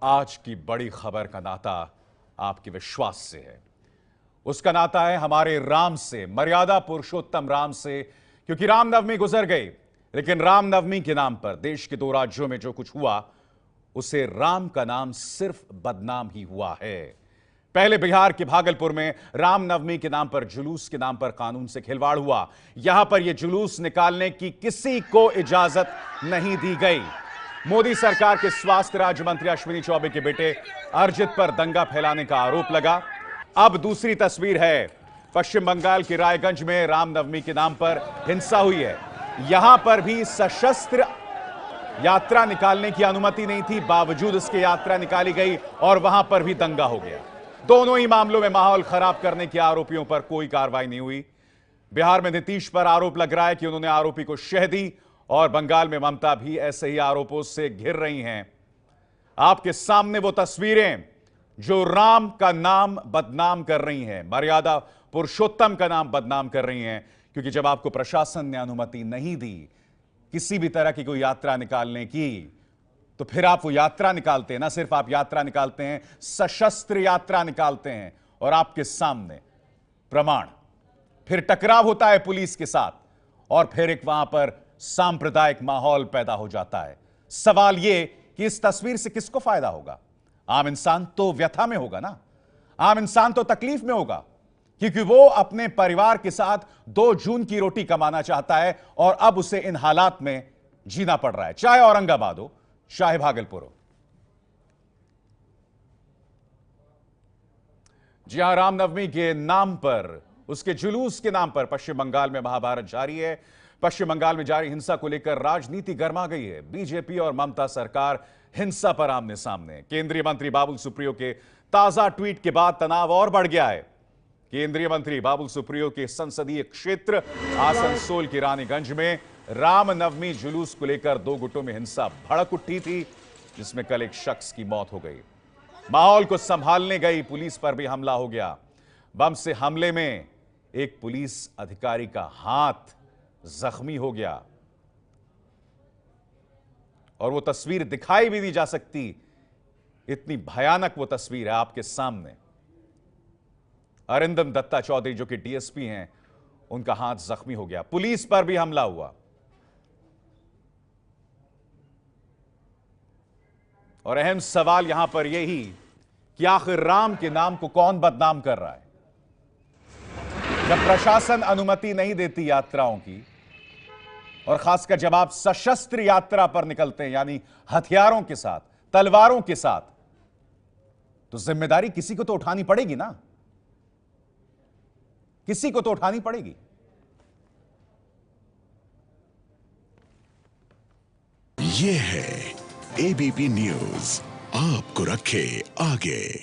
आज की बड़ी खबर का नाता आपके विश्वास से है। उसका नाता है हमारे राम से, मर्यादा पुरुषोत्तम राम से। क्योंकि रामनवमी गुजर गई, लेकिन रामनवमी के नाम पर देश के दो राज्यों में जो कुछ हुआ, उसे राम का नाम सिर्फ बदनाम ही हुआ है। पहले बिहार के भागलपुर में रामनवमी के नाम पर, जुलूस के नाम पर कानून से खिलवाड़ हुआ। यहां पर यह जुलूस निकालने की किसी को इजाजत नहीं दी गई। मोदी सरकार के स्वास्थ्य राज्य मंत्री अश्विनी चौबे के बेटे अर्जित पर दंगा फैलाने का आरोप लगा। अब दूसरी तस्वीर है, पश्चिम बंगाल के रायगंज में रामनवमी के नाम पर हिंसा हुई है। यहां पर भी सशस्त्र यात्रा निकालने की अनुमति नहीं थी, बावजूद इसके यात्रा निकाली गई और वहां पर भी दंगा हो गया। दोनों ही मामलों में माहौल खराब करने के आरोपियों पर कोई कार्रवाई नहीं हुई। बिहार में नीतीश पर आरोप लग रहा है कि उन्होंने आरोपी को शह दी, और बंगाल में ममता भी ऐसे ही आरोपों से घिर रही हैं। आपके सामने वो तस्वीरें जो राम का नाम बदनाम कर रही हैं, मर्यादा पुरुषोत्तम का नाम बदनाम कर रही हैं। क्योंकि जब आपको प्रशासन ने अनुमति नहीं दी किसी भी तरह की कोई यात्रा निकालने की, तो फिर आप वो यात्रा निकालते हैं। ना सिर्फ आप यात्रा निकालते हैं, सशस्त्र यात्रा निकालते हैं, और आपके सामने प्रमाण। फिर टकराव होता है पुलिस के साथ, और फिर एक वहां पर सांप्रदायिक माहौल पैदा हो जाता है। सवाल यह कि इस तस्वीर से किसको फायदा होगा? आम इंसान तो व्यथा में होगा ना, आम इंसान तो तकलीफ में होगा, क्योंकि वो अपने परिवार के साथ 2 जून की रोटी कमाना चाहता है, और अब उसे इन हालात में जीना पड़ रहा है, चाहे औरंगाबाद हो, चाहे भागलपुर हो। जी हां, रामनवमी के नाम पर, उसके जुलूस के नाम पर पश्चिम बंगाल में महाभारत जारी है। पश्चिम बंगाल में जारी हिंसा को लेकर राजनीति गर्मा गई है। बीजेपी और ममता सरकार हिंसा पर आमने सामने। केंद्रीय मंत्री बाबुल सुप्रियो के ताजा ट्वीट के बाद तनाव और बढ़ गया है। केंद्रीय मंत्री बाबुल सुप्रियो के संसदीय क्षेत्र आसनसोल के रानीगंज में रामनवमी जुलूस को लेकर 2 गुटों में हिंसा भड़क उठी थी, जिसमें कल एक शख्स की मौत हो गई। माहौल को संभालने गई पुलिस पर भी हमला हो गया। बम से हमले में एक पुलिस अधिकारी का हाथ जख्मी हो गया, और वो तस्वीर दिखाई भी नहीं जा सकती, इतनी भयानक वो तस्वीर है आपके सामने। अरिंदम दत्ता चौधरी जो कि डीएसपी हैं, उनका हाथ जख्मी हो गया। पुलिस पर भी हमला हुआ, और अहम सवाल यहां पर यही कि आखिर राम के नाम को कौन बदनाम कर रहा है? जब प्रशासन अनुमति नहीं देती यात्राओं की, और खासकर जब आप सशस्त्र यात्रा पर निकलते हैं, यानी हथियारों के साथ, तलवारों के साथ, तो जिम्मेदारी किसी को तो उठानी पड़ेगी ना, किसी को तो उठानी पड़ेगी। ये है एबीपी न्यूज, आपको रखे आगे।